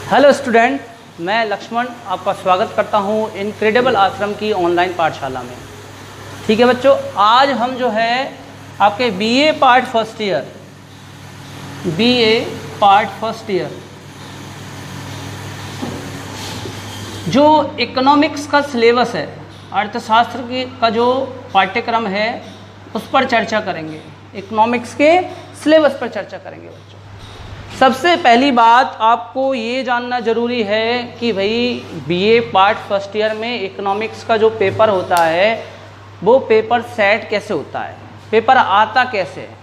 Hello student, मैं लक्ष्मण आपका स्वागत करता हूं इनक्रेडिबल आश्रम की ऑनलाइन पाठशाला में। ठीक है बच्चों, आज हम जो है आपके बीए पार्ट फर्स्ट ईयर जो इकोनॉमिक्स का सिलेबस है, अर्थशास्त्र का जो पाठ्यक्रम है उस पर चर्चा करेंगे। इकोनॉमिक्स के सिलेबस पर चर्चा करेंगे बच्चों। सबसे पहली बात आपको ये जानना ज़रूरी है कि भाई बीए पार्ट फर्स्ट ईयर में इकोनॉमिक्स का जो पेपर होता है वो पेपर सेट कैसे होता है, पेपर आता कैसे है।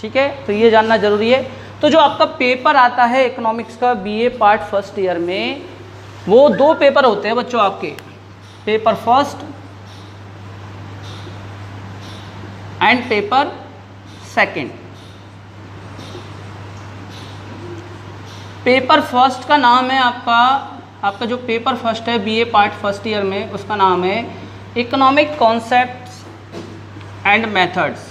ठीक है, तो ये जानना ज़रूरी है। तो जो आपका पेपर आता है इकोनॉमिक्स का बीए पार्ट फर्स्ट ईयर में, वो दो पेपर होते हैं बच्चों आपके, paper first and paper second. Paper first का नाम है आपका जो पेपर फर्स्ट है बीए पार्ट फर्स्ट ईयर में, उसका नाम है इकोनॉमिक कॉन्सेप्ट्स एंड मेथड्स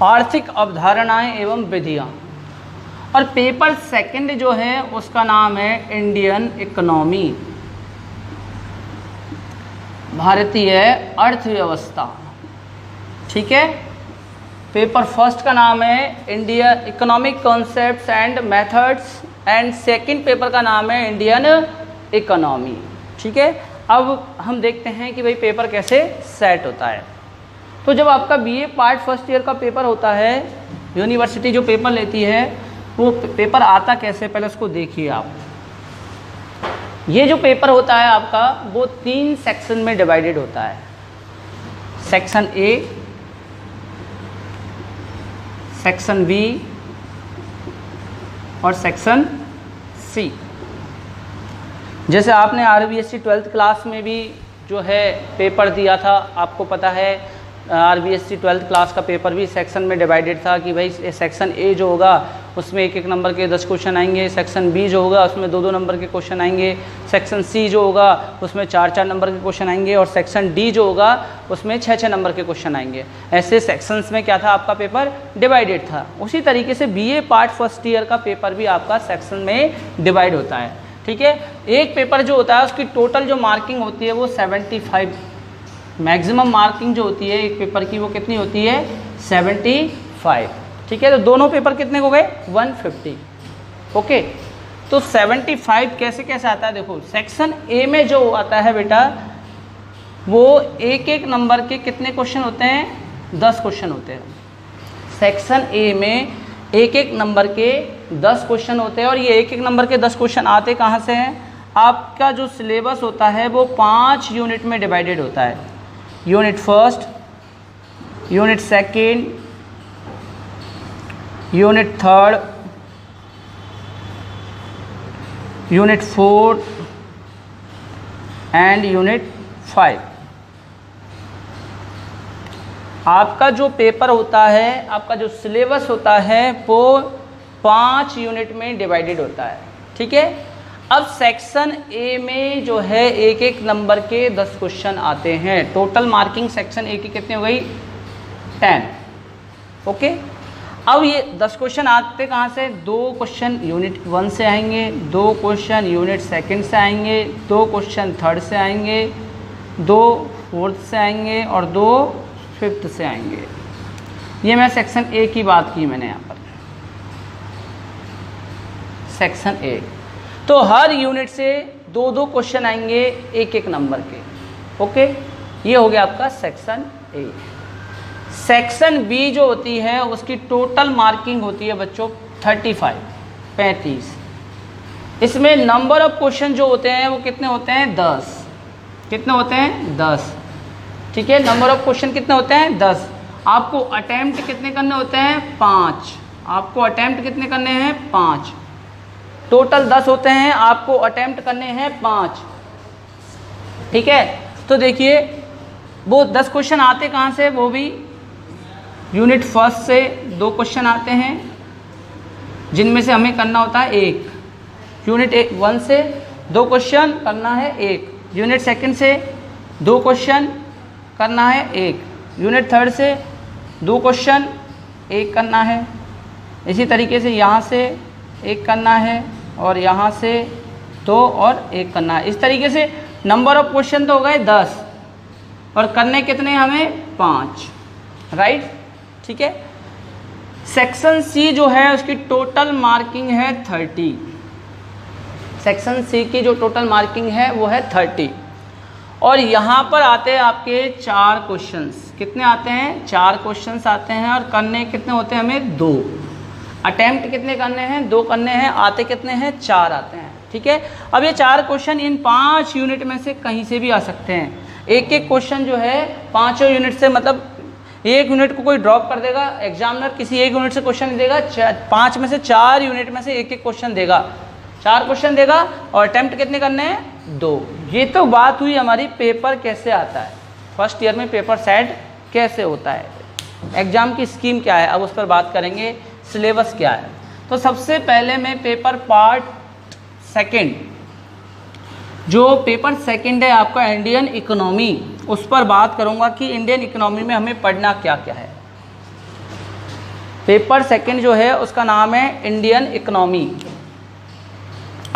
आर्थिक अवधारणाएं एवं विधियां। और पेपर सेकंड जो है उसका नाम है इंडियन इकोनॉमी, भारतीय अर्थव्यवस्था। ठीक है, पेपर फर्स्ट का नाम है India economic concepts and methods and second paper का नाम है इंडियन इकोनॉमी। ठीक है, अब हम देखते हैं कि भाई पेपर कैसे सेट होता है। तो जब आपका बीए पार्ट फर्स्ट ईयर का पेपर होता है, यूनिवर्सिटी जो पेपर लेती है वो पेपर आता कैसे, पहले उसको देखिए आप। ये जो पेपर होता है आपका वो 3 सेक्शन में डिवाइडेड होता है। सेक्शन ए, सेक्शन बी और सेक्शन सी। जैसे आपने आरबीएससी 12th क्लास में भी जो है पेपर दिया था, आपको पता है आरबीएससी 12th क्लास का पेपर भी सेक्शन में डिवाइडेड था कि भाई सेक्शन ए जो होगा उसमें 1-1 नंबर के 10 क्वेश्चन आएंगे, सेक्शन बी जो होगा उसमें 2-2 नंबर के क्वेश्चन आएंगे, सेक्शन सी जो होगा उसमें 4-4 नंबर के क्वेश्चन आएंगे और सेक्शन डी जो होगा उसमें 6-6 नंबर के क्वेश्चन आएंगे। ऐसे सेक्शंस में क्या था, आपका पेपर डिवाइडेड था। उसी तरीके से बीए पार्ट फर्स्ट ईयर का पेपर भी आपका सेक्शन में डिवाइड होता है। ठीक है, एक पेपर जो होता है उसकी टोटल जो मार्किंग होती है वो 75, मैक्सिमम मार्किंग जो होती है एक पेपर की वो कितनी होती है, 75। ठीक है, तो दोनों पेपर कितने हो गए, 150। ओके, तो 75 कैसे कैसे आता है, देखो सेक्शन ए में जो आता है बेटा वो 1-1 नंबर के कितने क्वेश्चन होते हैं, 10 क्वेश्चन होते हैं। सेक्शन ए में 1-1 नंबर के 10 क्वेश्चन होते हैं। और ये 1-1 नंबर के 10 क्वेश्चन आते कहाँ से हैं, आपका जो सिलेबस होता है वो 5 यूनिट में डिवाइडेड होता है। Unit first, unit second, unit third, unit fourth and unit 5। आपका जो पेपर होता है, आपका जो सिलेबस होता है वो 5 यूनिट में डिवाइडेड होता है। ठीक है, अब सेक्शन ए में जो है 1-1 नंबर के 10 क्वेश्चन आते हैं। टोटल मार्किंग सेक्शन ए की कितनी हो गई, 10। ओके, अब ये 10 क्वेश्चन आते कहाँ से, 2 क्वेश्चन यूनिट 1 से आएंगे, 2 क्वेश्चन यूनिट सेकंड से आएंगे, 2 क्वेश्चन थर्ड से आएंगे, 2 फोर्थ से आएंगे और 2 फिफ्थ से आएंगे। ये मैं सेक्शन ए की बात की मैंने यहाँ पर, सेक्शन ए। तो हर यूनिट से 2-2 क्वेश्चन आएंगे 1-1 नंबर के। ओके, ये हो गया आपका सेक्शन ए। सेक्शन बी जो होती है उसकी टोटल मार्किंग होती है बच्चों 35। इसमें नंबर ऑफ क्वेश्चन जो होते हैं वो कितने होते हैं, 10। कितने होते हैं, 10। ठीक है, नंबर ऑफ क्वेश्चन कितने होते हैं, 10। आपको अटेम्प्ट कितने करने होते हैं, 5। आपको अटेम्प्ट कितने करने हैं, 5। टोटल 10 होते हैं, आपको अटेम्प्ट करने हैं 5। ठीक है, तो देखिए वो 10 क्वेश्चन आते कहाँ से, वो भी यूनिट फर्स्ट से 2 क्वेश्चन आते हैं जिनमें से हमें करना होता है 1। यूनिट 1 से 2 क्वेश्चन करना है 1, यूनिट सेकंड से 2 क्वेश्चन करना है 1, यूनिट थर्ड से 2 क्वेश्चन, 1 करना है। इसी तरीके से यहाँ से 1 करना है और यहाँ से 2 और 1 करना है। इस तरीके से नंबर ऑफ क्वेश्चन तो हो गए 10 और करने कितने हमें 5, राइट, ठीक है। सेक्शन सी जो है उसकी टोटल मार्किंग है 30। सेक्शन सी की जो टोटल मार्किंग है वो है 30 और यहाँ पर आते हैं आपके 4 क्वेश्चंस। कितने आते हैं? 4 क्वेश्चंस आते हैं और करने कितने होते हैं हमें? 2। अटेम्प्ट कितने करने हैं? 2 करने हैं। आते कितने हैं? 4 आते हैं, ठीक है। अब ये 4 क्वेश्चन इन 5 यूनिट में से कहीं से भी आ सकते हैं। एक एक क्वेश्चन जो है 5 यूनिट से, मतलब 1 यूनिट को कोई ड्रॉप कर देगा, एग्जामिनर किसी 1 यूनिट से क्वेश्चन देगा, 5 में से 4 यूनिट में से एक एक क्वेश्चन देगा, 4 क्वेश्चन देगा और अटेम्प्ट कितने करने हैं? 2। ये तो बात हुई हमारी पेपर कैसे आता है, फर्स्ट ईयर में पेपर सेट कैसे होता है, एग्जाम की स्कीम क्या है, अब उस पर बात करेंगे। सिलेबस क्या है? तो सबसे पहले मैं पेपर पार्ट सेकंड, जो पेपर सेकंड है आपका इंडियन इकोनॉमी, उस पर बात करूंगा कि इंडियन इकोनॉमी में हमें पढ़ना क्या क्या है। पेपर सेकंड जो है उसका नाम है इंडियन इकोनॉमी।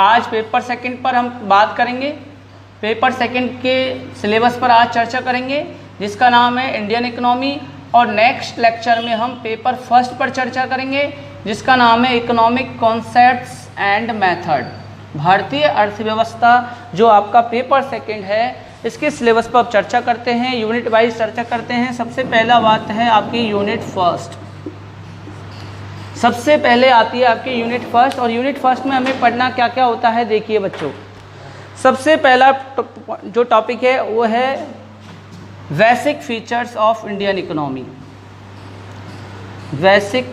आज पेपर सेकंड पर हम बात करेंगे, पेपर सेकंड के सिलेबस पर आज चर्चा करेंगे जिसका नाम है इंडियन इकोनॉमी। और नेक्स्ट लेक्चर में हम पेपर फर्स्ट पर चर्चा करेंगे जिसका नाम है इकोनॉमिक कॉन्सेप्ट्स एंड मेथड। भारतीय अर्थव्यवस्था जो आपका पेपर सेकंड है इसके सिलेबस पर अब चर्चा करते हैं, यूनिट वाइज चर्चा करते हैं। सबसे पहला बात है आपकी यूनिट फर्स्ट। सबसे पहले आती है आपकी यूनिट फर्स्ट और यूनिट फर्स्ट में हमें पढ़ना क्या क्या होता है देखिए बच्चों। सबसे पहला जो टॉपिक है वो है basic features of Indian economy. Basic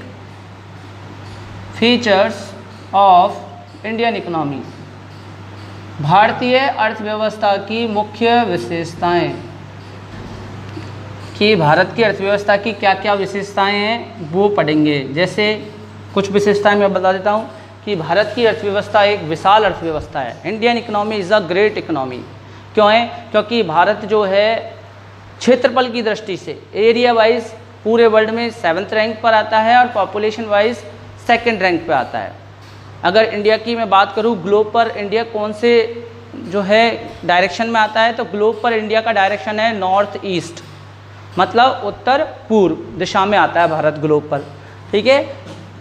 features of Indian economy, भारतीय अर्थव्यवस्था की मुख्य विशेषताएं, कि भारत की अर्थव्यवस्था की क्या क्या विशेषताएं हैं वो पढ़ेंगे। जैसे कुछ विशेषताएं मैं बता देता हूं कि भारत की अर्थव्यवस्था एक विशाल अर्थव्यवस्था है। Indian economy is a great economy. क्यों है? क्योंकि भारत जो है क्षेत्रफल की दृष्टि से एरिया वाइज पूरे वर्ल्ड में 7th रैंक पर आता है और पॉपुलेशन वाइज 2nd रैंक पे आता है। अगर इंडिया की मैं बात करूं, ग्लोब पर इंडिया कौन से जो है डायरेक्शन में आता है, तो ग्लोब पर इंडिया का डायरेक्शन है नॉर्थ ईस्ट, मतलब उत्तर पूर्व दिशा में आता है भारत ग्लोब पर, ठीक है।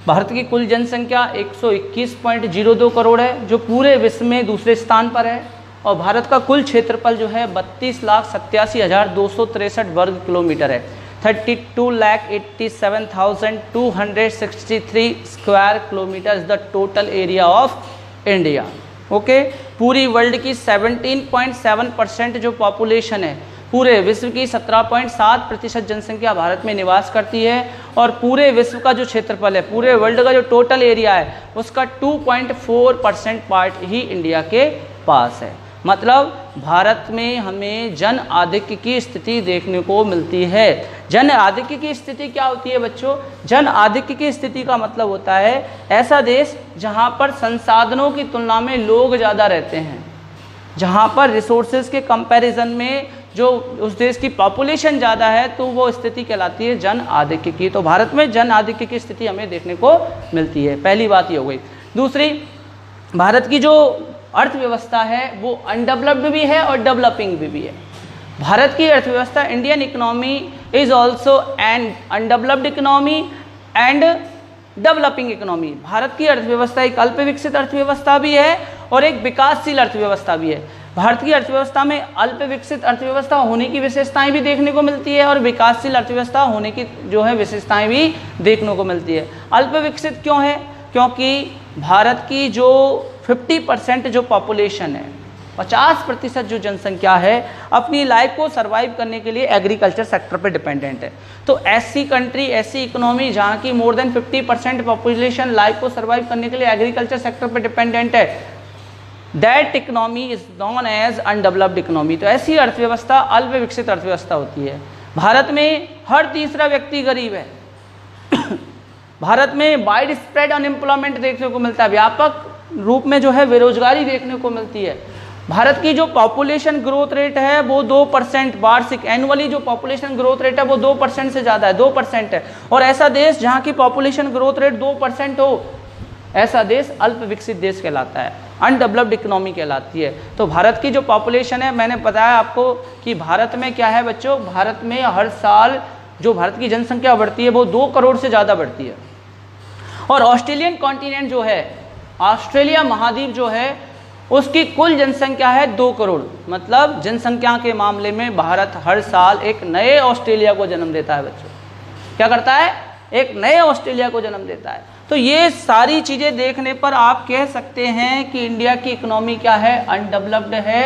भारत की कुल जनसंख्या 121.02 करोड़ है जो पूरे विश्व में दूसरे स्थान पर है और भारत का कुल क्षेत्रफल जो है 32,87,263 वर्ग किलोमीटर है। 32,87,263 square kilometre is the total area of India. Okay, पूरी वर्ल्ड की 17.7% जो पॉपुलेशन है, पूरे विश्व की 17.7% जनसंख्या भारत में निवास करती है और पूरे विश्व का जो क्षेत्रफल है, पूरे वर्ल्ड का जो टोटल एरिया है उसका 2.4% पार्ट ही इंडिया के पास है। मतलब भारत में हमें जन आधिक्य की स्थिति देखने को मिलती है। जन आधिक्य की स्थिति क्या होती है बच्चों? जन आधिक्य की स्थिति का मतलब होता है ऐसा देश जहां पर संसाधनों की तुलना में लोग ज़्यादा रहते हैं, जहां पर रिसोर्सेज के कंपैरिजन में जो उस देश की पॉपुलेशन ज़्यादा है, तो वो स्थिति कहलाती है जन आधिक्य की। तो भारत में जन आधिक्य की स्थिति हमें देखने को मिलती है। पहली बात ये हो गई। दूसरी, भारत की जो अर्थव्यवस्था है वो अनडेवलप्ड भी है और डेवलपिंग भी है। भारत की अर्थव्यवस्था, Indian economy is also an undeveloped economy and developing economy. Bharat की अर्थव्यवस्था एक अल्प विकसित अर्थव्यवस्था भी है और एक विकासशील अर्थव्यवस्था भी है। भारत की अर्थव्यवस्था में अल्प विकसित अर्थव्यवस्था होने की विशेषताएं भी देखने को मिलती है और विकासशील अर्थव्यवस्था होने की जो है विशेषताएं भी देखने को मिलती है। अल्प विकसित क्यों है? क्योंकि भारत की जो 50% जो पॉपुलेशन है, 50% जो जनसंख्या है, अपनी लाइफ को सर्वाइव करने के लिए एग्रीकल्चर सेक्टर पर डिपेंडेंट है। तो ऐसी कंट्री, ऐसी इकोनॉमी जहाँ की मोर देन 50% पॉपुलेशन लाइफ को सर्वाइव करने के लिए एग्रीकल्चर सेक्टर पर डिपेंडेंट है, that economy is known as undeveloped economy. तो ऐसी अर्थव्यवस्था अल्प विकसित अर्थव्यवस्था होती है। भारत में हर तीसरा व्यक्ति गरीब है। भारत में वाइड स्प्रेड अनएम्प्लॉयमेंट देखने को मिलता है, व्यापक रूप में जो है बेरोजगारी देखने को मिलती है। भारत की जो पॉपुलेशन ग्रोथ रेट है वो 2% वार्षिक, एनुअली जो पॉपुलेशन ग्रोथ रेट है वो 2% से ज़्यादा है, 2% है। और ऐसा देश जहाँ की पॉपुलेशन ग्रोथ रेट 2% हो, ऐसा देश अल्प विकसित देश कहलाता है, अनडेवलप्ड इकोनॉमी कहलाती है। तो भारत की जो पॉपुलेशन है, मैंने बताया आपको कि भारत में क्या है बच्चों, भारत में हर साल जो भारत की जनसंख्या बढ़ती है वो 2 करोड़ से ज़्यादा बढ़ती है। और ऑस्ट्रेलियन कॉन्टिनेंट जो है, ऑस्ट्रेलिया महाद्वीप जो है, उसकी कुल जनसंख्या है 2 करोड़। मतलब जनसंख्या के मामले में भारत हर साल एक नए ऑस्ट्रेलिया को जन्म देता है बच्चों। क्या करता है? एक नए ऑस्ट्रेलिया को जन्म देता है। तो ये सारी चीज़ें देखने पर आप कह सकते हैं कि इंडिया की इकोनॉमी क्या है? अनडेवलप्ड है,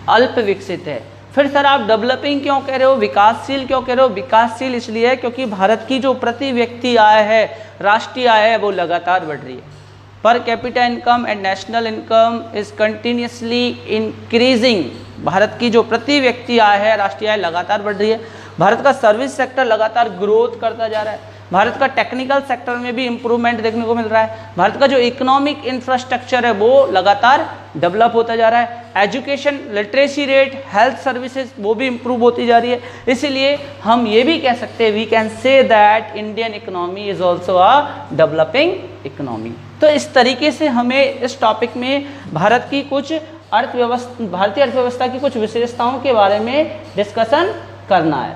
अल्प विकसित है। फिर सर आप डेवलपिंग क्यों कह रहे हो, विकासशील क्यों कह रहे हो? विकासशील इसलिए है क्योंकि भारत की जो प्रति व्यक्ति आय है, राष्ट्रीय आय है, वो लगातार बढ़ रही है। Per capita income and national income is continuously increasing. Bharat की जो प्रति व्यक्ति आय है, राष्ट्रीय आय लगातार बढ़ रही है। भारत का सर्विस सेक्टर लगातार ग्रोथ करता जा रहा है। भारत का टेक्निकल सेक्टर में भी इम्प्रूवमेंट देखने को मिल रहा है। भारत का जो इकोनॉमिक इंफ्रास्ट्रक्चर है वो लगातार डेवलप होता जा रहा है। Education, literacy rate, health services वो भी इम्प्रूव होती जा रही है। इसीलिए हम ये भी कह सकते हैं, we can say that Indian economy is also a developing economy. तो इस तरीके से हमें इस टॉपिक में भारत की कुछ भारतीय अर्थव्यवस्था की कुछ विशेषताओं के बारे में डिस्कशन करना है।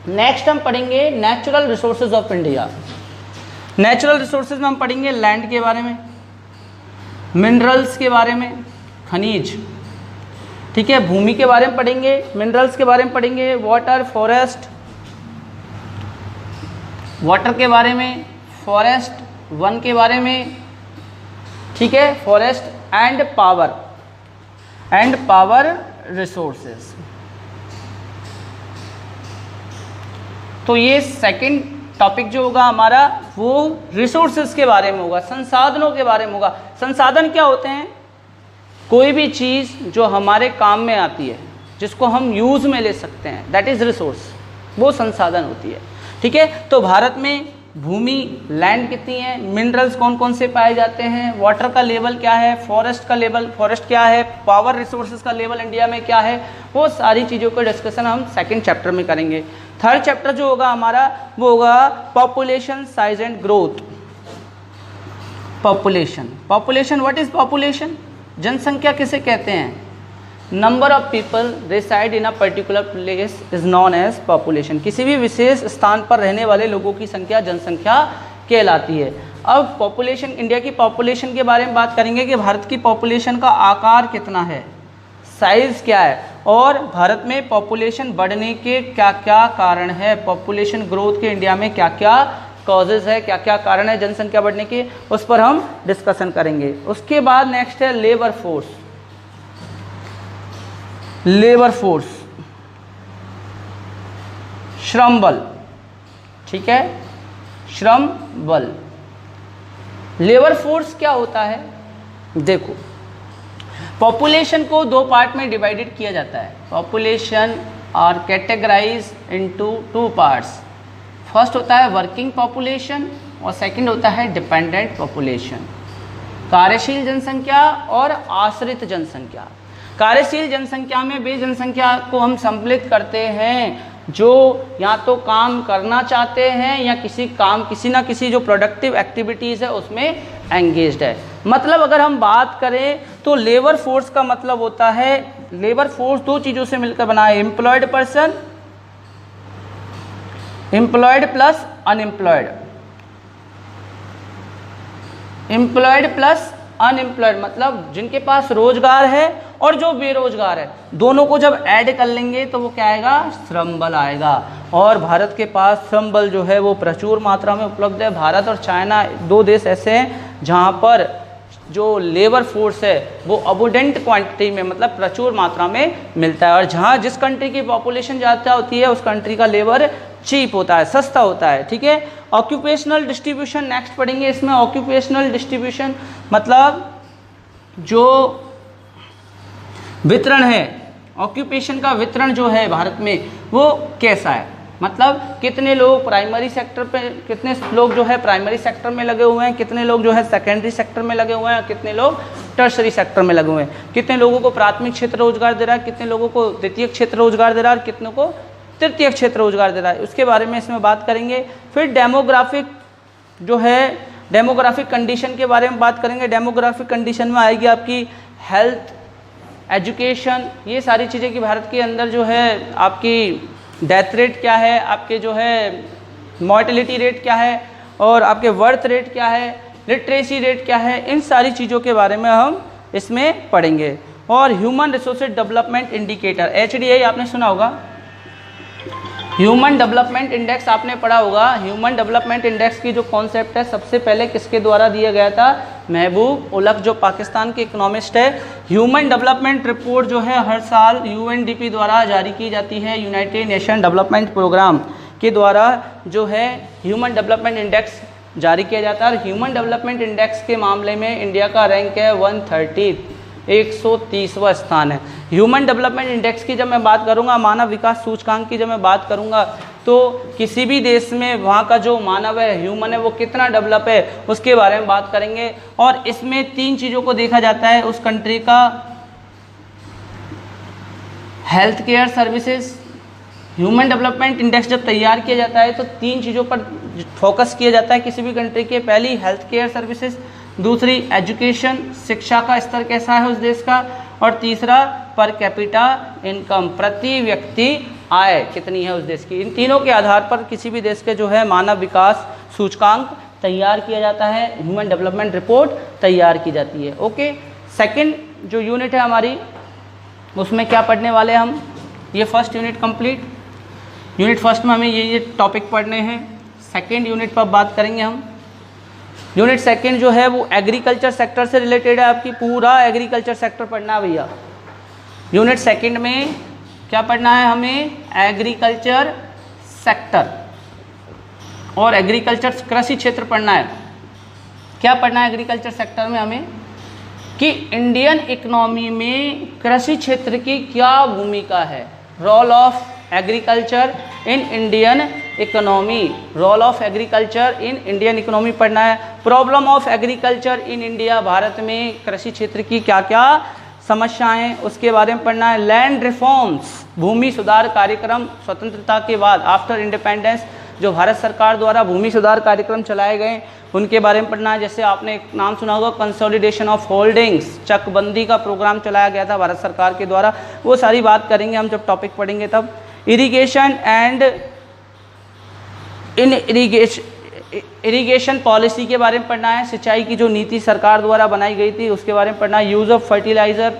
नेक्स्ट हम पढ़ेंगे natural resources of India. Natural resources में हम पढ़ेंगे लैंड के बारे में, मिनरल्स के बारे में, खनिज, ठीक है, भूमि के बारे में पढ़ेंगे, मिनरल्स के बारे में पढ़ेंगे, वाटर, फॉरेस्ट, वाटर के बारे में, फॉरेस्ट, वन के बारे में, ठीक है, फॉरेस्ट एंड पावर रिसोर्सेज। तो ये सेकंड टॉपिक जो होगा हमारा वो रिसोर्सेज के बारे में होगा, संसाधनों के बारे में होगा। संसाधन क्या होते हैं? कोई भी चीज़ जो हमारे काम में आती है, जिसको हम यूज़ में ले सकते हैं, दैट इज़ रिसोर्स, वो संसाधन होती है। ठीक है, तो भारत में भूमि, लैंड कितनी है, मिनरल्स कौन कौन से पाए जाते हैं, वाटर का लेवल क्या है, फॉरेस्ट का लेवल, फॉरेस्ट क्या है, पावर रिसोर्सेज का लेवल इंडिया में क्या है, वो सारी चीज़ों का डिस्कशन हम सेकंड चैप्टर में करेंगे। थर्ड चैप्टर जो होगा हमारा वो होगा population size and growth. Population what is population? जनसंख्या किसे कहते हैं? Number of people reside in a particular place is known as population. किसी भी विशेष स्थान पर रहने वाले लोगों की संख्या जनसंख्या कहलाती है। अब पॉपुलेशन, इंडिया की पॉपुलेशन के बारे में बात करेंगे कि भारत की पॉपुलेशन का आकार कितना है, साइज क्या है, और भारत में पॉपुलेशन बढ़ने के क्या क्या कारण है, पॉपुलेशन ग्रोथ के इंडिया में क्या क्या कॉजेज है, क्या क्या कारण है जनसंख्या बढ़ने के, उस पर हम डिस्कशन करेंगे। उसके बाद नेक्स्ट है लेबर फोर्स। श्रम बल, ठीक है, श्रम बल। लेबर फोर्स क्या होता है? देखो, पॉपुलेशन को दो पार्ट में डिवाइडेड किया जाता है। Population are categorise into 2 parts. First होता है वर्किंग पॉपुलेशन और सेकंड होता है डिपेंडेंट पॉपुलेशन। कार्यशील जनसंख्या और आश्रित जनसंख्या। कार्यशील जनसंख्या में वे जनसंख्या को हम सम्मिलित करते हैं जो या तो काम करना चाहते हैं या किसी ना किसी जो प्रोडक्टिव एक्टिविटीज़ है उसमें एंगेज्ड है। मतलब अगर हम बात करें तो लेबर फोर्स का मतलब होता है, लेबर फोर्स 2 चीज़ों से मिलकर बना है, employed person, employed plus unemployed, employed plus unemployed, मतलब जिनके पास रोजगार है और जो बेरोजगार है, दोनों को जब ऐड कर लेंगे तो वो क्या आएगा? श्रम बल आएगा। और भारत के पास श्रम बल जो है वो प्रचुर मात्रा में उपलब्ध है। भारत और चाइना 2 देश ऐसे हैं जहाँ पर जो लेबर फोर्स है वो अबुडेंट क्वांटिटी में, मतलब प्रचुर मात्रा में मिलता है। और जहाँ जिस कंट्री की पॉपुलेशन ज़्यादा होती है उस कंट्री का लेबर चीप होता है, सस्ता होता है। ठीक है, ऑक्यूपेशनल डिस्ट्रीब्यूशन नेक्स्ट पढ़ेंगे। इसमें ऑक्यूपेशनल डिस्ट्रीब्यूशन मतलब जो वितरण है, ऑक्यूपेशन का वितरण जो है भारत में वो कैसा है, मतलब कितने लोग प्राइमरी सेक्टर पे, कितने लोग जो है प्राइमरी सेक्टर में लगे हुए हैं, कितने लोग जो है सेकेंडरी सेक्टर में लगे हुए हैं, कितने लोग टर्शरी सेक्टर में लगे हुए हैं। कितने लोगों को प्राथमिक क्षेत्र रोजगार दे रहा है, कितने लोगों को द्वितीय क्षेत्र रोजगार दे रहा है और कितनों को तृतीय क्षेत्र रोजगार दे रहा है, उसके बारे में इसमें बात करेंगे। फिर डेमोग्राफिक जो है, डेमोग्राफिक कंडीशन के बारे में बात करेंगे। डेमोग्राफिक कंडीशन में आएगी आपकी हेल्थ, एजुकेशन, ये सारी चीज़ें कि भारत के अंदर जो है आपकी डेथ रेट क्या है, आपके जो है मॉर्टेलिटी रेट क्या है और आपके बर्थ रेट क्या है, लिटरेसी रेट क्या है, इन सारी चीज़ों के बारे में हम इसमें पढ़ेंगे। और human resource development indicator, HDI आपने सुना होगा, ह्यूमन डेवलपमेंट इंडेक्स आपने पढ़ा होगा। ह्यूमन डेवलपमेंट इंडेक्स की जो कॉन्सेप्ट है सबसे पहले किसके द्वारा दिया गया था, महबूब उलक जो पाकिस्तान के इकोनॉमिस्ट है। ह्यूमन डेवलपमेंट रिपोर्ट जो है हर साल UNDP द्वारा जारी की जाती है, यूनाइटेड नेशन डेवलपमेंट प्रोग्राम के द्वारा जो है ह्यूमन डेवलपमेंट इंडेक्स जारी किया जाता है। और ह्यूमन डेवलपमेंट इंडेक्स के मामले में इंडिया का रैंक है 130वां स्थान है। ह्यूमन डेवलपमेंट इंडेक्स की जब मैं बात करूंगा, मानव विकास सूचकांक की जब मैं बात करूंगा, तो किसी भी देश में वहाँ का जो मानव है, ह्यूमन है, वो कितना डेवलप है उसके बारे में बात करेंगे। और इसमें 3 चीज़ों को देखा जाता है उस कंट्री का, health care services. Human development index जब तैयार किया जाता है तो 3 चीज़ों पर फोकस किया जाता है किसी भी कंट्री के। पहली हेल्थ केयर सर्विसेज, दूसरी एजुकेशन, शिक्षा का स्तर कैसा है उस देश का, और तीसरा पर कैपिटा इनकम, प्रति व्यक्ति आय कितनी है उस देश की। इन तीनों के आधार पर किसी भी देश के जो है मानव विकास सूचकांक तैयार किया जाता है, ह्यूमन डेवलपमेंट रिपोर्ट तैयार की जाती है। ओके, सेकंड जो यूनिट है हमारी, उसमें क्या पढ़ने वाले हम, ये first unit complete. Unit first में हमें ये टॉपिक पढ़ने हैं। सेकंड यूनिट पर बात करेंगे हम। यूनिट सेकंड जो है वो एग्रीकल्चर सेक्टर से रिलेटेड है, आपकी पूरा एग्रीकल्चर सेक्टर पढ़ना है भैया। यूनिट सेकंड में क्या पढ़ना है हमें, एग्रीकल्चर सेक्टर और एग्रीकल्चर कृषि क्षेत्र पढ़ना है। क्या पढ़ना है एग्रीकल्चर सेक्टर में हमें, कि इंडियन इकोनॉमी में कृषि क्षेत्र की क्या भूमिका है, role of agriculture in Indian economy, role of agriculture in Indian economy पढ़ना है। Problem of agriculture in India, Bharat में कृषि क्षेत्र की क्या क्या समस्याएं उसके बारे में पढ़ना है। लैंड रिफॉर्म्स, भूमि सुधार कार्यक्रम, स्वतंत्रता के बाद आफ्टर इंडिपेंडेंस जो भारत सरकार द्वारा भूमि सुधार कार्यक्रम चलाए गए उनके बारे में पढ़ना है। जैसे आपने एक नाम सुना होगा, कंसोलिडेशन ऑफ होल्डिंग्स, चकबंदी का प्रोग्राम चलाया गया था भारत सरकार के द्वारा, वो सारी बात करेंगे हम जब टॉपिक पढ़ेंगे तब। Irrigation and in irrigation policy के बारे में पढ़ना है, सिंचाई की जो नीति सरकार द्वारा बनाई गई थी उसके बारे में पढ़ना है। यूज़ ऑफ फर्टिलाइज़र,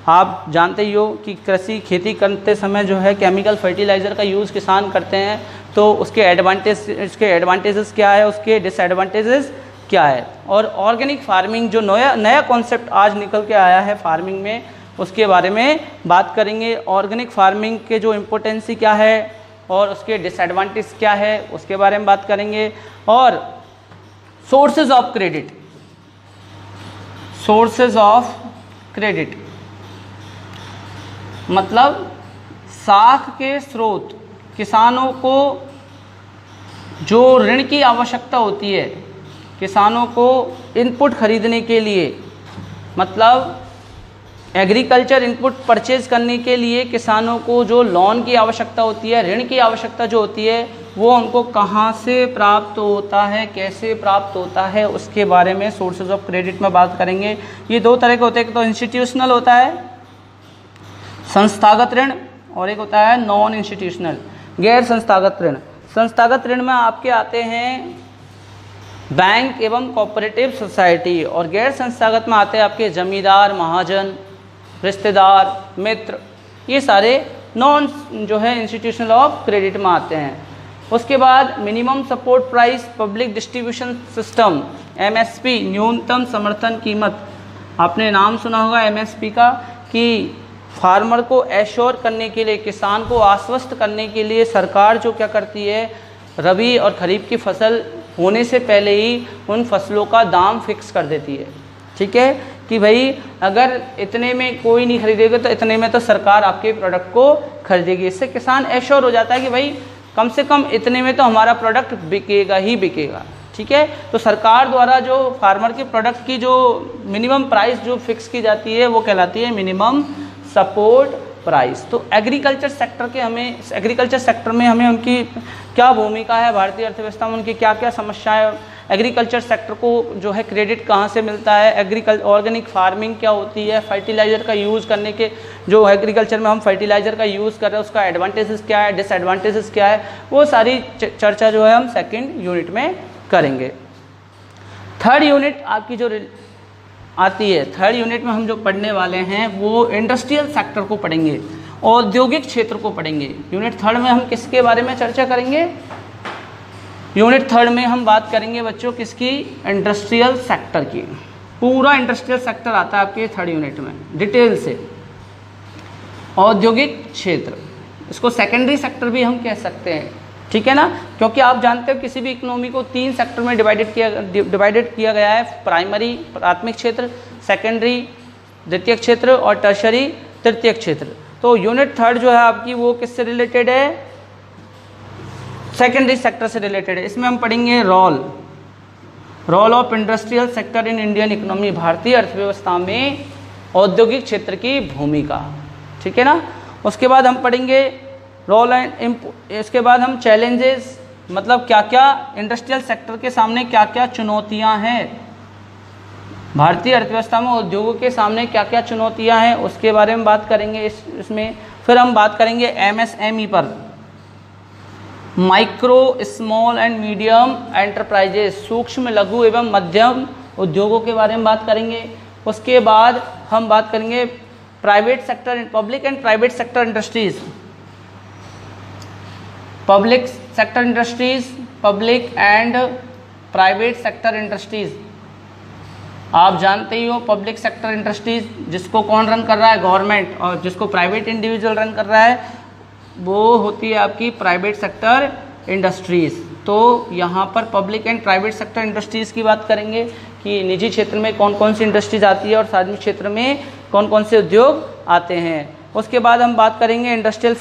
आप जानते ही हो कि कृषि खेती करते समय जो है केमिकल फर्टिलाइज़र का यूज़ किसान करते हैं, तो उसके एडवांटेजेस क्या है, उसके डिसएडवांटेजेस क्या है। और ऑर्गेनिक फार्मिंग जो नया कॉन्सेप्ट आज निकल के आया है फार्मिंग में, उसके बारे में बात करेंगे। ऑर्गेनिक फार्मिंग के जो इम्पोर्टेंसी क्या है और उसके डिसएडवांटेज क्या है उसके बारे में बात करेंगे। और sources of credit, sources of credit मतलब साख के स्रोत, किसानों को जो ऋण की आवश्यकता होती है, किसानों को इनपुट खरीदने के लिए, मतलब एग्रीकल्चर इनपुट परचेज करने के लिए किसानों को जो लोन की आवश्यकता होती है, ऋण की आवश्यकता जो होती है, वो उनको कहाँ से प्राप्त होता है, कैसे प्राप्त होता है, उसके बारे में सोर्सेज ऑफ क्रेडिट में बात करेंगे। ये 2 तरह के होते हैं, एक तो इंस्टीट्यूशनल होता है संस्थागत ऋण, और एक होता है नॉन इंस्टीट्यूशनल गैर संस्थागत ऋण। संस्थागत ऋण में आपके आते हैं बैंक एवं कोऑपरेटिव सोसाइटी, और गैर संस्थागत में आते हैं आपके जमींदार, महाजन, रिश्तेदार, मित्र, ये सारे नॉन जो है इंस्टीट्यूशनल ऑफ क्रेडिट में आते हैं। उसके बाद minimum support price public distribution system, MSP, न्यूनतम समर्थन कीमत, आपने नाम सुना होगा MSP का, कि फार्मर को एश्योर करने के लिए, किसान को आश्वस्त करने के लिए सरकार जो क्या करती है, रबी और खरीफ की फसल होने से पहले ही उन फसलों का दाम फिक्स कर देती है। ठीक है, कि भाई अगर इतने में कोई नहीं खरीदेगा तो इतने में तो सरकार आपके प्रोडक्ट को खरीदेगी। इससे किसान एश्योर हो जाता है कि भाई कम से कम इतने में तो हमारा प्रोडक्ट बिकेगा ही बिकेगा। ठीक है। तो सरकार द्वारा जो फार्मर के प्रोडक्ट की जो मिनिमम प्राइस जो फिक्स की जाती है वो कहलाती है मिनिमम सपोर्ट प्राइस। तो एग्रीकल्चर सेक्टर में हमें उनकी क्या भूमिका है, भारतीय अर्थव्यवस्था में उनकी क्या क्या समस्याएं, एग्रीकल्चर सेक्टर को जो है क्रेडिट कहाँ से मिलता है, ऑर्गेनिक फार्मिंग क्या होती है, फर्टिलाइज़र का यूज़ करने के जो एग्रीकल्चर में हम फर्टिलाइज़र का यूज़ कर रहे हैं उसका एडवांटेजेस क्या है, डिसएडवांटेजेस क्या है, वो सारी चर्चा जो है हम सेकेंड यूनिट में करेंगे। थर्ड यूनिट आपकी जो आती है, थर्ड यूनिट में हम जो पढ़ने वाले हैं वो इंडस्ट्रियल सेक्टर को पढ़ेंगे, औद्योगिक क्षेत्र को पढ़ेंगे। यूनिट थर्ड में हम किसके बारे में चर्चा करेंगे? यूनिट थर्ड में हम बात करेंगे बच्चों किसकी? इंडस्ट्रियल सेक्टर की। पूरा इंडस्ट्रियल सेक्टर आता है आपके थर्ड यूनिट में डिटेल से। औद्योगिक क्षेत्र, इसको सेकेंडरी सेक्टर भी हम कह सकते हैं, ठीक है ना, क्योंकि आप जानते हो किसी भी इकोनॉमी को 3 सेक्टर में डिवाइडेड किया गया है। प्राइमरी प्राथमिक क्षेत्र, सेकेंडरी द्वितीयक क्षेत्र और टर्शरी तृतीयक क्षेत्र। तो यूनिट थर्ड जो है आपकी वो किससे रिलेटेड है? सेकेंडरी सेक्टर से रिलेटेड है। इसमें हम पढ़ेंगे role of industrial sector in Indian economy, भारतीय अर्थव्यवस्था में औद्योगिक क्षेत्र की भूमिका, ठीक है ना। उसके बाद हम पढ़ेंगे इसके बाद हम चैलेंजेस, मतलब क्या क्या इंडस्ट्रियल सेक्टर के सामने क्या क्या चुनौतियां हैं, भारतीय अर्थव्यवस्था में उद्योगों के सामने क्या क्या चुनौतियां हैं उसके बारे में बात करेंगे इसमें। फिर हम बात करेंगे एमएसएमई पर, micro small and medium enterprises, सूक्ष्म लघु एवं मध्यम उद्योगों के बारे में बात करेंगे। उसके बाद हम बात करेंगे private sector, public and private sector industries, public and private sector industries. आप जानते ही हो पब्लिक सेक्टर इंडस्ट्रीज जिसको कौन रन कर रहा है? गवर्नमेंट, और जिसको प्राइवेट इंडिविजुअल रन कर रहा है वो होती है आपकी प्राइवेट सेक्टर इंडस्ट्रीज़। तो यहाँ पर public and private sector industries की बात करेंगे कि निजी क्षेत्र में कौन कौन सी इंडस्ट्रीज आती है और सार्वजनिक क्षेत्र में कौन कौन से उद्योग आते हैं। उसके बाद हम बात करेंगे इंडस्ट्रियल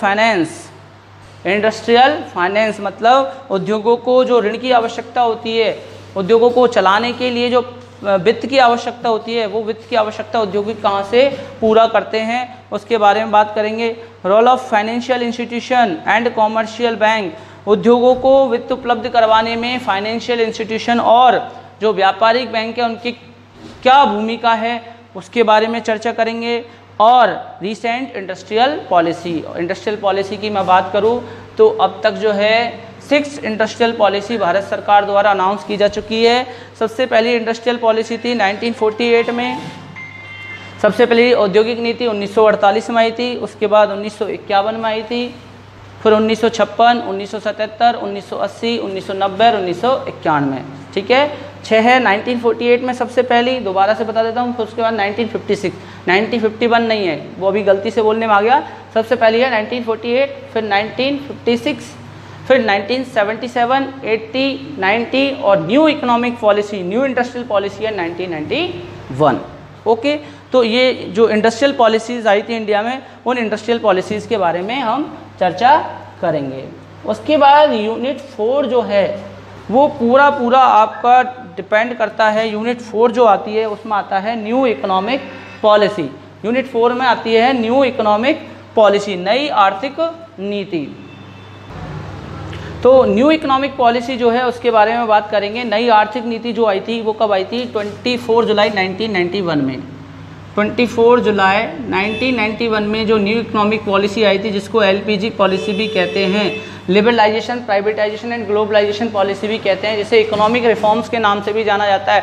फाइनेंस मतलब उद्योगों को जो ऋण की आवश्यकता होती है, उद्योगों को चलाने के लिए जो वित्त की आवश्यकता होती है, वो वित्त की आवश्यकता उद्योगिक कहाँ से पूरा करते हैं उसके बारे में बात करेंगे। Role of financial institution and commercial bank, उद्योगों को वित्त उपलब्ध करवाने में फाइनेंशियल इंस्टीट्यूशन और जो व्यापारिक बैंक है उनकी क्या भूमिका है उसके बारे में चर्चा करेंगे। और रिसेंट इंडस्ट्रियल पॉलिसी की मैं बात करूँ तो अब तक जो है 6 इंडस्ट्रियल पॉलिसी भारत सरकार द्वारा अनाउंस की जा चुकी है। सबसे पहली इंडस्ट्रियल पॉलिसी थी 1948 में, सबसे पहली औद्योगिक नीति 1948 में आई थी, उसके बाद 1951 में आई थी, फिर 1956, 1977, 1980, 1990 और 1991, ठीक है। 6 है 1948 में सबसे पहली, दोबारा से बता देता हूँ। फिर उसके बाद 1956, 1951 नहीं है, वो अभी गलती से बोलने में आ गया। सबसे पहली है 1948, फिर 1956, फिर 1977, 80, 90 और new economic policy, new industrial policy है 1991। ओके, तो ये जो इंडस्ट्रियल पॉलिसीज़ आई थी इंडिया में, उन इंडस्ट्रियल पॉलिसीज़ के बारे में हम चर्चा करेंगे। उसके बाद यूनिट 4 जो है वो पूरा आपका डिपेंड करता है। यूनिट 4 जो आती है उसमें आता है न्यू इकोनॉमिक पॉलिसी। यूनिट 4 में आती है न्यू इकोनॉमिक पॉलिसी, नई आर्थिक नीति। तो न्यू इकोनॉमिक पॉलिसी जो है उसके बारे में बात करेंगे। नई आर्थिक नीति जो आई थी वो कब आई थी? 24 जुलाई 1991 में। 24 जुलाई 1991 में जो न्यू इकोनॉमिक पॉलिसी आई थी, जिसको LPG पॉलिसी भी कहते हैं, liberalisation, privatisation and globalisation policy भी कहते हैं, जिसे इकोनॉमिक रिफॉर्म्स के नाम से भी जाना जाता है,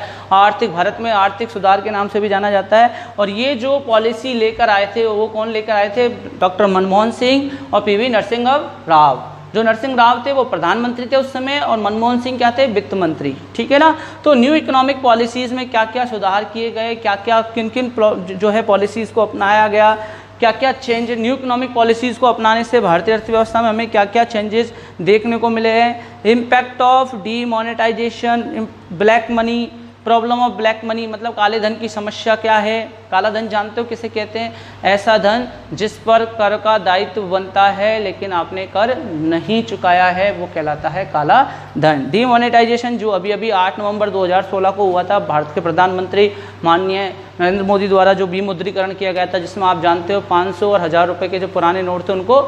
भारत में आर्थिक सुधार के नाम से भी जाना जाता है। और ये जो पॉलिसी लेकर आए थे वो कौन लेकर आए थे? डॉक्टर मनमोहन सिंह और PV नरसिंह राव। जो नरसिंह राव थे वो प्रधानमंत्री थे उस समय और मनमोहन सिंह क्या थे? वित्त मंत्री, ठीक है ना। तो न्यू इकोनॉमिक पॉलिसीज़ में क्या क्या सुधार किए गए, क्या क्या किन किन जो है पॉलिसीज़ को अपनाया गया, क्या क्या चेंज न्यू इकोनॉमिक पॉलिसीज़ को अपनाने से भारतीय अर्थव्यवस्था में हमें क्या क्या चेंजेस देखने को मिले हैं। Impact of demonetisation, black money, problem of black money, मतलब काले धन की समस्या क्या है। काला धन जानते हो किसे कहते हैं? ऐसा धन जिस पर कर का दायित्व बनता है लेकिन आपने कर नहीं चुकाया है, वो कहलाता है काला धन। डीमोनेटाइजेशन जो अभी अभी 8 नवंबर 2016 को हुआ था, भारत के प्रधानमंत्री माननीय नरेंद्र मोदी द्वारा जो विमुद्रीकरण किया गया था, जिसमें आप जानते हो 500 और 1000 रुपये के जो पुराने नोट थे उनको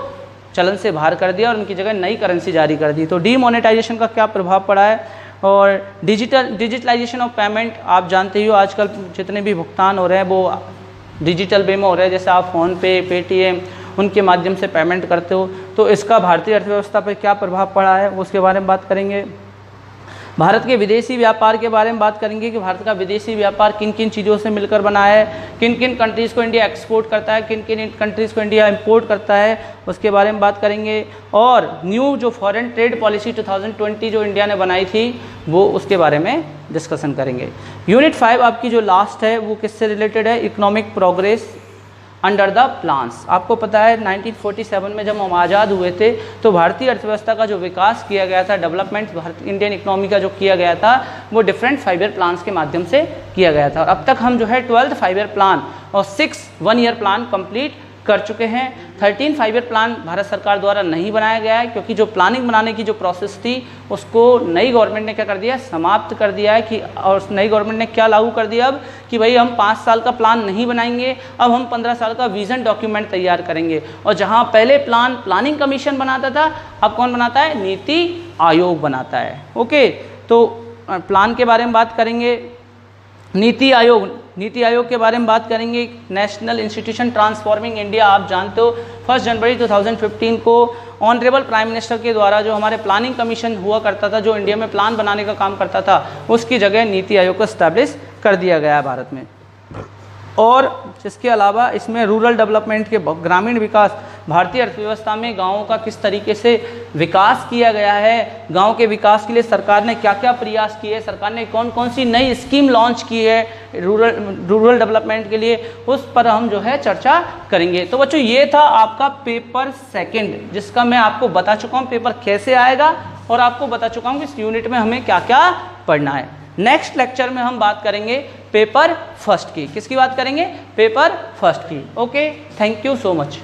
चलन से बाहर कर दिया और उनकी जगह नई करेंसी जारी कर दी। तो डीमोनेटाइजेशन का क्या प्रभाव पड़ा है। और डिजिटलाइजेशन ऑफ पेमेंट, आप जानते ही हो आजकल जितने भी भुगतान हो रहे हैं वो डिजिटल वे में हो रहे हैं, जैसे आप फ़ोन पे, पेटीएम, उनके माध्यम से पेमेंट करते हो। तो इसका भारतीय अर्थव्यवस्था पर क्या प्रभाव पड़ा है उसके बारे में बात करेंगे। भारत के विदेशी व्यापार के बारे में बात करेंगे कि भारत का विदेशी व्यापार किन किन चीज़ों से मिलकर बना है, किन किन कंट्रीज़ को इंडिया एक्सपोर्ट करता है, किन किन कंट्रीज़ को इंडिया इंपोर्ट करता है, उसके बारे में बात करेंगे। और न्यू जो फॉरेन ट्रेड पॉलिसी 2020 जो इंडिया ने बनाई थी वो उसके बारे में डिस्कशन करेंगे। यूनिट 5 आपकी जो लास्ट है वो किससे रिलेटेड है? Economic progress under the plans. आपको पता है 1947 में जब हम आज़ाद हुए थे तो भारतीय अर्थव्यवस्था का जो विकास किया गया था, डेवलपमेंट भारत इंडियन इकोनॉमी का जो किया गया था वो डिफरेंट 5 ईयर प्लान्स के माध्यम से किया गया था। और अब तक हम जो है 12th 5 ईयर प्लान और 6 1 ईयर प्लान कंप्लीट कर चुके हैं। 13 5 ईयर प्लान भारत सरकार द्वारा नहीं बनाया गया है क्योंकि जो प्लानिंग बनाने की जो प्रोसेस थी उसको नई गवर्नमेंट ने क्या कर दिया? समाप्त कर दिया है। कि और नई गवर्नमेंट ने क्या लागू कर दिया अब कि भाई हम 5 साल का प्लान नहीं बनाएंगे, अब हम 15 साल का विजन डॉक्यूमेंट तैयार करेंगे। और जहां पहले प्लानिंग कमीशन बनाता था, अब कौन बनाता है? नीति आयोग बनाता है। ओके, तो प्लान के बारे में बात करेंगे। नीति आयोग के बारे में बात करेंगे। नेशनल इंस्टीट्यूशन ट्रांसफॉर्मिंग इंडिया, आप जानते हो 1 जनवरी 2015 को ऑनरेबल प्राइम मिनिस्टर के द्वारा जो हमारे प्लानिंग कमीशन हुआ करता था, जो इंडिया में प्लान बनाने का काम करता था, उसकी जगह नीति आयोग को एस्टैब्लिश कर दिया गया है भारत में। और इसके अलावा इसमें रूरल डेवलपमेंट के, ग्रामीण विकास, भारतीय अर्थव्यवस्था में गाँवों का किस तरीके से विकास किया गया है, गांव के विकास के लिए सरकार ने क्या क्या प्रयास किए, सरकार ने कौन कौन सी नई स्कीम लॉन्च की है रूरल डेवलपमेंट के लिए, उस पर हम जो है चर्चा करेंगे। तो बच्चों ये था आपका पेपर सेकंड, जिसका मैं आपको बता चुका हूँ पेपर कैसे आएगा और आपको बता चुका हूँ कि इस यूनिट में हमें क्या क्या पढ़ना है। नेक्स्ट लेक्चर में हम बात करेंगे पेपर फर्स्ट की। किसकी बात करेंगे? पेपर फर्स्ट की। Okay, thank you so much.